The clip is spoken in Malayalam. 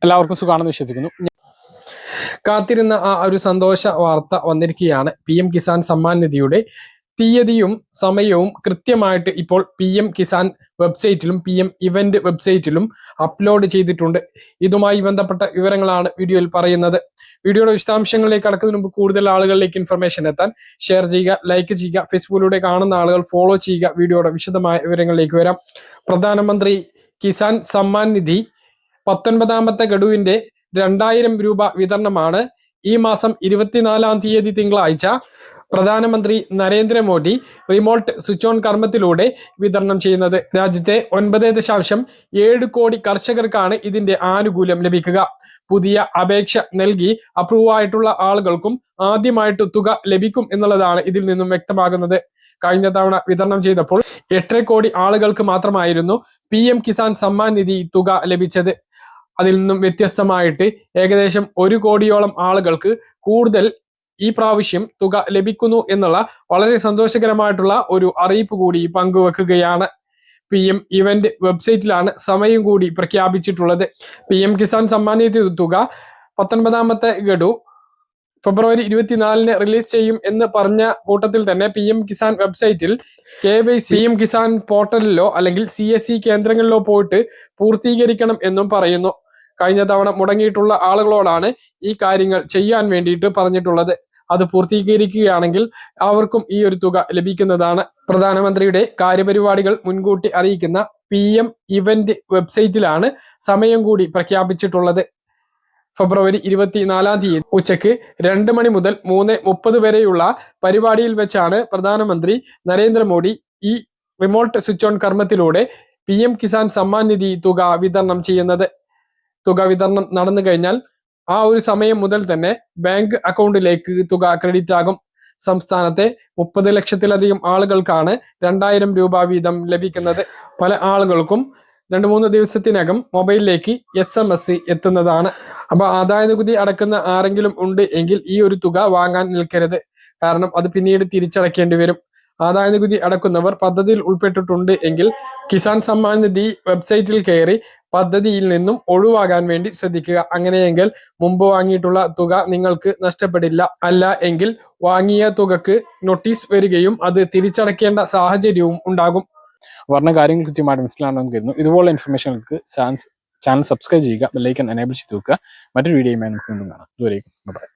എല്ലാവർക്കും സുഖാണെന്ന് വിശ്വസിക്കുന്നു. കാത്തിരുന്ന ആ ഒരു സന്തോഷ വാർത്ത വന്നിരിക്കുകയാണ്. PM കിസാൻ സമ്മാൻ നിധിയുടെ തീയതിയും സമയവും കൃത്യമായിട്ട് ഇപ്പോൾ PM കിസാൻ വെബ്സൈറ്റിലും PM ഇവന്റ് വെബ്സൈറ്റിലും അപ്ലോഡ് ചെയ്തിട്ടുണ്ട്. ഇതുമായി ബന്ധപ്പെട്ട വിവരങ്ങളാണ് വീഡിയോയിൽ പറയുന്നത്. വീഡിയോയുടെ വിശദാംശങ്ങളിലേക്ക് കടക്കുന്നതിന് മുമ്പ് കൂടുതൽ ആളുകളിലേക്ക് ഇൻഫർമേഷൻ എത്താൻ ഷെയർ ചെയ്യുക, ലൈക്ക് ചെയ്യുക, ഫേസ്ബുക്കിലൂടെ കാണുന്ന ആളുകൾ ഫോളോ ചെയ്യുക. വീഡിയോയുടെ വിശദമായ വിവരങ്ങളിലേക്ക് വരാം. പ്രധാനമന്ത്രി കിസാൻ സമ്മാൻ നിധി 19ാമത്തെ ഗഡുവിന്റെ 2000 രൂപ വിതരണമാണ് ഈ മാസം 24-ാം തീയതി തിങ്കളാഴ്ച പ്രധാനമന്ത്രി നരേന്ദ്രമോദി റിമോട്ട് സ്വിച്ച് ഓൺ കർമ്മത്തിലൂടെ വിതരണം ചെയ്യുന്നത്. രാജ്യത്തെ 9.7 കോടി കർഷകർക്കാണ് ഇതിന്റെ ആനുകൂല്യം ലഭിക്കുക. പുതിയ അപേക്ഷ നൽകി അപ്രൂവ് ആയിട്ടുള്ള ആളുകൾക്കും ആദ്യമായിട്ട് തുക ലഭിക്കും എന്നുള്ളതാണ് ഇതിൽ നിന്നും വ്യക്തമാകുന്നത്. കഴിഞ്ഞ തവണ വിതരണം ചെയ്തപ്പോൾ 8 കോടി ആളുകൾക്ക് മാത്രമായിരുന്നു PM കിസാൻ സമ്മാൻ നിധി തുക ലഭിച്ചത്. അതിൽ നിന്നും വ്യത്യസ്തമായിട്ട് ഏകദേശം 1 കോടിയോളം ആളുകൾക്ക് കൂടുതൽ ഈ പ്രാവശ്യം തുക ലഭിക്കുന്നു എന്നുള്ള വളരെ സന്തോഷകരമായിട്ടുള്ള ഒരു അറിയിപ്പ് കൂടി പങ്കുവെക്കുകയാണ്. PM ഇവന്റ് വെബ്സൈറ്റിലാണ് സമയം കൂടി പ്രഖ്യാപിച്ചിട്ടുള്ളത്. PM കിസാൻ സമ്മാൻ നിധി തുക 19ാമത്തെ ഗഡു ഫെബ്രുവരി 24-ന് റിലീസ് ചെയ്യും എന്ന് പറഞ്ഞ കൂട്ടത്തിൽ തന്നെ PM കിസാൻ വെബ്സൈറ്റിൽ KYC PM കിസാൻ പോർട്ടലിലോ അല്ലെങ്കിൽ CSC കേന്ദ്രങ്ങളിലോ പോയിട്ട് പൂർത്തീകരിക്കണം എന്നും പറയുന്നു. കഴിഞ്ഞ തവണ മുടങ്ങിയിട്ടുള്ള ആളുകളോടാണ് ഈ കാര്യങ്ങൾ ചെയ്യാൻ വേണ്ടിയിട്ട് പറഞ്ഞിട്ടുള്ളത്. അത് പൂർത്തീകരിക്കുകയാണെങ്കിൽ അവർക്കും ഈ ഒരു തുക ലഭിക്കുന്നതാണ്. പ്രധാനമന്ത്രിയുടെ കാര്യപരിപാടികൾ മുൻകൂട്ടി അറിയിക്കുന്ന PM ഇവന്റ് വെബ്സൈറ്റിലാണ് സമയം കൂടി പ്രഖ്യാപിച്ചിട്ടുള്ളത്. ഫെബ്രുവരി 24-ാം തീയതി ഉച്ചയ്ക്ക് 2 മണി മുതൽ 3:30 വരെയുള്ള പരിപാടിയിൽ വെച്ചാണ് പ്രധാനമന്ത്രി നരേന്ദ്രമോദി ഈ remote switch on കർമ്മത്തിലൂടെ PM Kisan Samman Nidhi തുക വിതരണം ചെയ്യുന്നത്. തുക വിതരണം നടന്നു കഴിഞ്ഞാൽ ആ ഒരു സമയം മുതൽ തന്നെ ബാങ്ക് അക്കൗണ്ടിലേക്ക് തുക ക്രെഡിറ്റ് ആകും. സംസ്ഥാനത്തെ 30 ലക്ഷത്തിലധികം ആളുകൾക്കാണ് 2000 രൂപ വീതം ലഭിക്കുന്നത്. പല ആളുകൾക്കും 2-3 ദിവസത്തിനകം മൊബൈലിലേക്ക് SMS എത്തുന്നതാണ്. അപ്പൊ ആദായ നികുതി അടക്കുന്ന ആരെങ്കിലും ഉണ്ട് എങ്കിൽ ഈ ഒരു തുക വാങ്ങാൻ നിൽക്കരുത്. കാരണം അത് പിന്നീട് തിരിച്ചടയ്ക്കേണ്ടി വരും. ആദായ നികുതി അടക്കുന്നവർ പദ്ധതിയിൽ ഉൾപ്പെട്ടിട്ടുണ്ട് എങ്കിൽ കിസാൻ സമ്മാൻ നിധി വെബ്സൈറ്റിൽ കയറി പദ്ധതിയിൽ നിന്നും ഒഴിവാകാൻ വേണ്ടി ശ്രദ്ധിക്കുക. അങ്ങനെയെങ്കിൽ മുമ്പ് വാങ്ങിയിട്ടുള്ള തുക നിങ്ങൾക്ക് നഷ്ടപ്പെടില്ല. അല്ല എങ്കിൽ വാങ്ങിയ തുകക്ക് നോട്ടീസ് വരികയും അത് തിരിച്ചടയ്ക്കേണ്ട സാഹചര്യവും ഉണ്ടാകും. പറഞ്ഞ കാര്യങ്ങൾ കൃത്യമായിട്ട് മനസ്സിലാണെന്ന് കരുതുന്നു. ഇതുപോലുള്ള ഇൻഫർമേഷനുകൾക്ക് ചാനൽ സബ്സ്ക്രൈബ് ചെയ്യുക, ബെൽ ഐക്കൺ എനേബിൾ ചെയ്ത് വെക്കുക. മറ്റൊരു വീഡിയോയുമായി നമുക്ക് വീണ്ടും കാണാം. ഇതുവരേക്കും ബൈ.